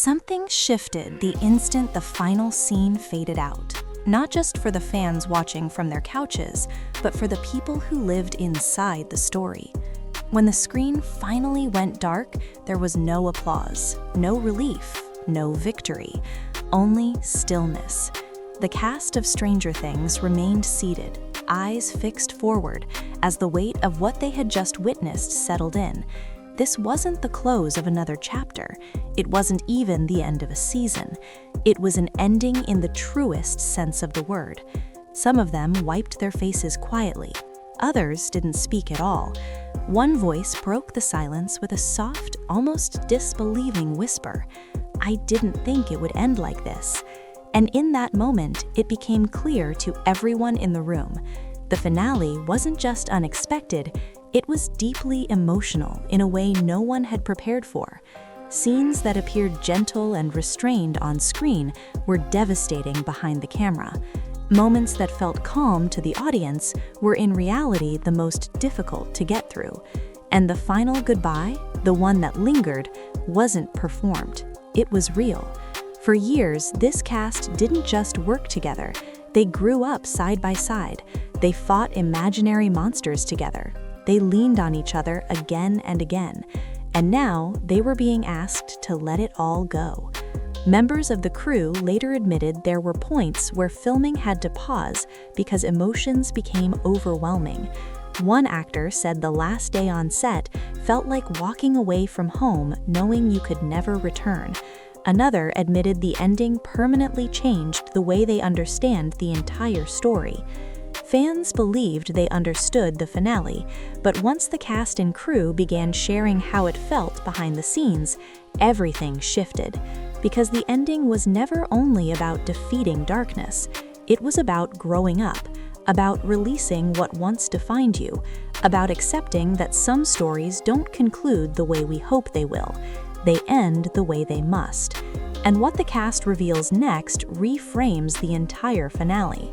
Something shifted the instant the final scene faded out. Not just for the fans watching from their couches, but for the people who lived inside the story. When the screen finally went dark, there was no applause, no relief, no victory, only stillness. The cast of Stranger Things remained seated, eyes fixed forward, as the weight of what they had just witnessed settled in. This wasn't the close of another chapter. It wasn't even the end of a season. It was an ending in the truest sense of the word. Some of them wiped their faces quietly. Others didn't speak at all. One voice broke the silence with a soft, almost disbelieving whisper. "I didn't think it would end like this." And in that moment, it became clear to everyone in the room. The finale wasn't just unexpected, it was deeply emotional in a way no one had prepared for. Scenes that appeared gentle and restrained on screen were devastating behind the camera. Moments that felt calm to the audience were in reality the most difficult to get through. And the final goodbye, the one that lingered, wasn't performed. It was real. For years, this cast didn't just work together. They grew up side by side. They fought imaginary monsters together. They leaned on each other again and again. And now, they were being asked to let it all go. Members of the crew later admitted there were points where filming had to pause because emotions became overwhelming. One actor said the last day on set felt like walking away from home knowing you could never return. Another admitted the ending permanently changed the way they understand the entire story. Fans believed they understood the finale, but once the cast and crew began sharing how it felt behind the scenes, everything shifted. Because the ending was never only about defeating darkness, it was about growing up, about releasing what once defined you, about accepting that some stories don't conclude the way we hope they will. They end the way they must. And what the cast reveals next reframes the entire finale.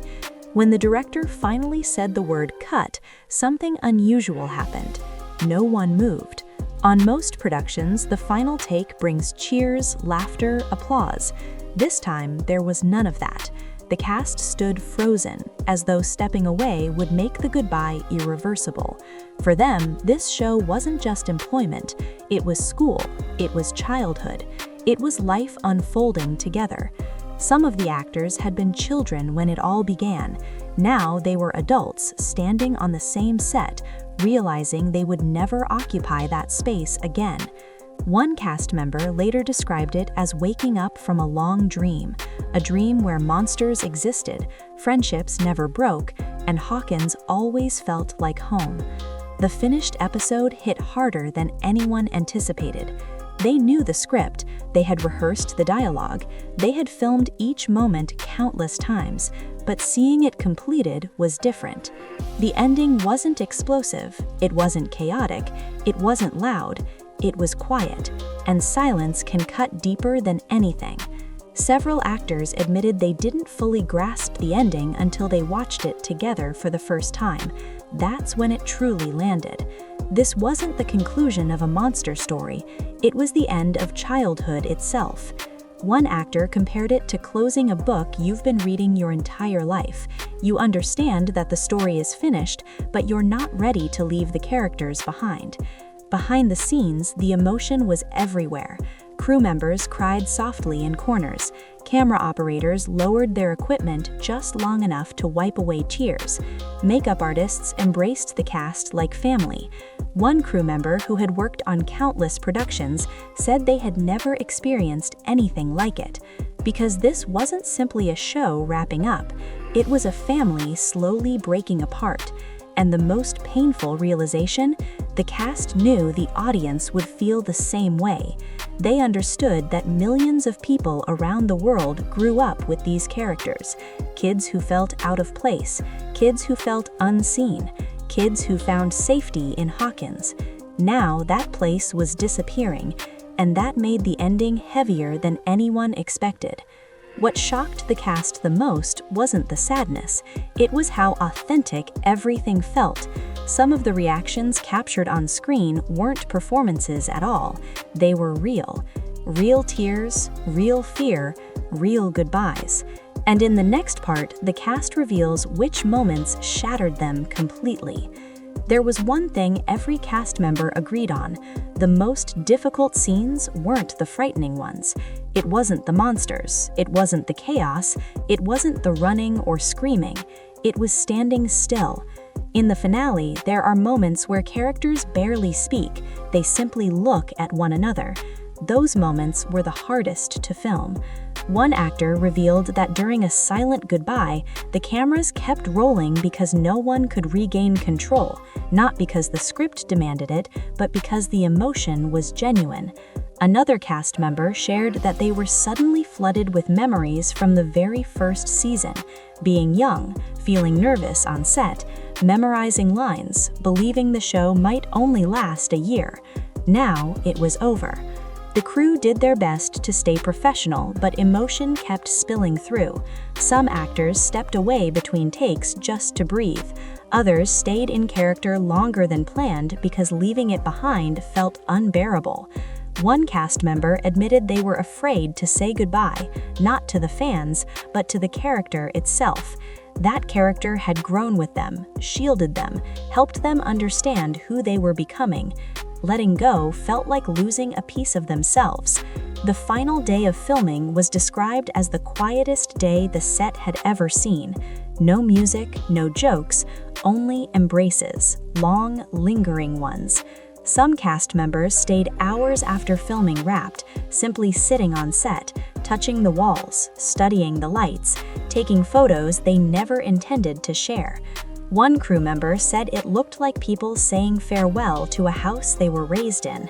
When the director finally said the word cut, something unusual happened. No one moved. On most productions, the final take brings cheers, laughter, applause. This time, there was none of that. The cast stood frozen, as though stepping away would make the goodbye irreversible. For them, this show wasn't just employment. It was school. It was childhood. It was life unfolding together. Some of the actors had been children when it all began. Now they were adults standing on the same set, realizing they would never occupy that space again. One cast member later described it as waking up from a long dream, a dream where monsters existed, friendships never broke, and Hawkins always felt like home. The finished episode hit harder than anyone anticipated. They knew the script, they had rehearsed the dialogue, they had filmed each moment countless times, but seeing it completed was different. The ending wasn't explosive, it wasn't chaotic, it wasn't loud, it was quiet, and silence can cut deeper than anything. Several actors admitted they didn't fully grasp the ending until they watched it together for the first time. That's when it truly landed. This wasn't the conclusion of a monster story, it was the end of childhood itself. One actor compared it to closing a book you've been reading your entire life. You understand that the story is finished, but you're not ready to leave the characters behind. Behind the scenes, the emotion was everywhere. Crew members cried softly in corners. Camera operators lowered their equipment just long enough to wipe away tears. Makeup artists embraced the cast like family. One crew member who had worked on countless productions said they had never experienced anything like it. Because this wasn't simply a show wrapping up, it was a family slowly breaking apart. And the most painful realization, the cast knew the audience would feel the same way. They understood that millions of people around the world grew up with these characters. Kids who felt out of place, kids who felt unseen, kids who found safety in Hawkins. Now that place was disappearing, and that made the ending heavier than anyone expected. What shocked the cast the most wasn't the sadness, it was how authentic everything felt. Some of the reactions captured on screen weren't performances at all, they were real. real tears, real fear, real goodbyes. And in the next part, the cast reveals which moments shattered them completely. There was one thing every cast member agreed on: the most difficult scenes weren't the frightening ones. It wasn't the monsters, it wasn't the chaos, it wasn't the running or screaming, it was standing still. In the finale, there are moments where characters barely speak, they simply look at one another. Those moments were the hardest to film. One actor revealed that during a silent goodbye, the cameras kept rolling because no one could regain control, not because the script demanded it, but because the emotion was genuine. Another cast member shared that they were suddenly flooded with memories from the very first season, being young, feeling nervous on set, memorizing lines, believing the show might only last a year. Now it was over. The crew did their best to stay professional, but emotion kept spilling through. Some actors stepped away between takes just to breathe. Others stayed in character longer than planned because leaving it behind felt unbearable. One cast member admitted they were afraid to say goodbye, not to the fans, but to the character itself. That character had grown with them, shielded them, helped them understand who they were becoming. Letting go felt like losing a piece of themselves. The final day of filming was described as the quietest day the set had ever seen. No music, no jokes, only embraces, long, lingering ones. Some cast members stayed hours after filming wrapped, simply sitting on set, touching the walls, studying the lights, taking photos they never intended to share. One crew member said it looked like people saying farewell to a house they were raised in.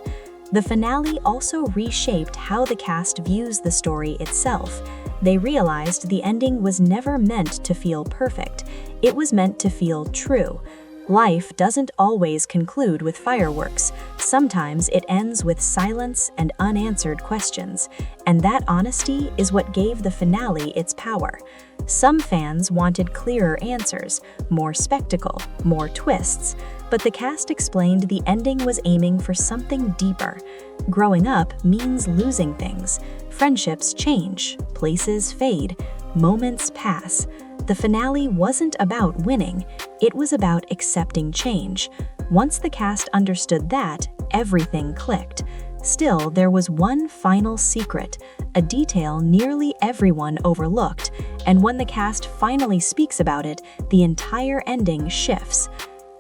The finale also reshaped how the cast views the story itself. They realized the ending was never meant to feel perfect. It was meant to feel true. Life doesn't always conclude with fireworks. Sometimes it ends with silence and unanswered questions. And that honesty is what gave the finale its power. Some fans wanted clearer answers, more spectacle, more twists, but the cast explained the ending was aiming for something deeper. Growing up means losing things. Friendships change, places fade, moments pass. The finale wasn't about winning, it was about accepting change. Once the cast understood that, everything clicked. Still, there was one final secret, a detail nearly everyone overlooked, and when the cast finally speaks about it, the entire ending shifts.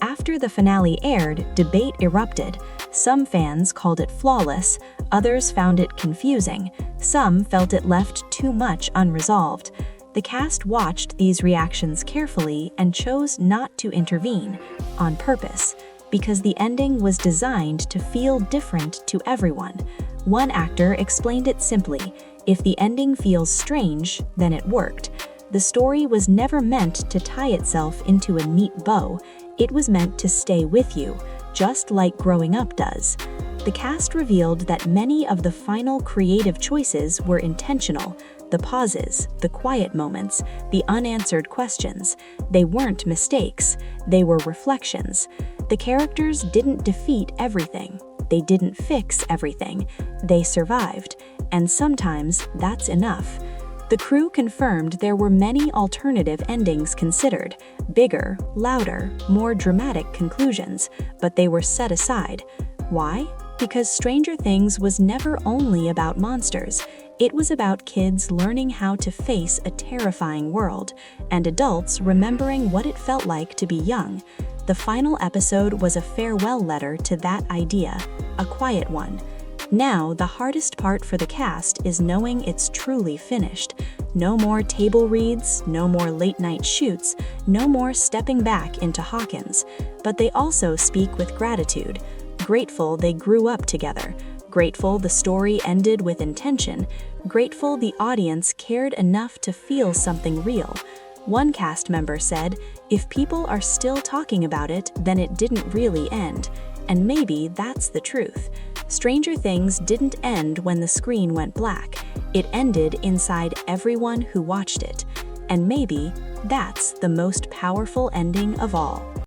After the finale aired, debate erupted. Some fans called it flawless, others found it confusing, some felt it left too much unresolved. The cast watched these reactions carefully and chose not to intervene, on purpose, because the ending was designed to feel different to everyone. One actor explained it simply: if the ending feels strange, then it worked. The story was never meant to tie itself into a neat bow, it was meant to stay with you, just like growing up does. The cast revealed that many of the final creative choices were intentional. The pauses, the quiet moments, the unanswered questions, they weren't mistakes, they were reflections. The characters didn't defeat everything, they didn't fix everything, they survived, and sometimes that's enough. The crew confirmed there were many alternative endings considered, bigger, louder, more dramatic conclusions, but they were set aside. Why? Because Stranger Things was never only about monsters. It was about kids learning how to face a terrifying world, and adults remembering what it felt like to be young. The final episode was a farewell letter to that idea, a quiet one. Now, the hardest part for the cast is knowing it's truly finished. No more table reads, no more late-night shoots, no more stepping back into Hawkins. But they also speak with gratitude. Grateful they grew up together. Grateful the story ended with intention. Grateful the audience cared enough to feel something real. One cast member said, "If people are still talking about it, then it didn't really end." And maybe that's the truth. Stranger Things didn't end when the screen went black. It ended inside everyone who watched it. And maybe that's the most powerful ending of all.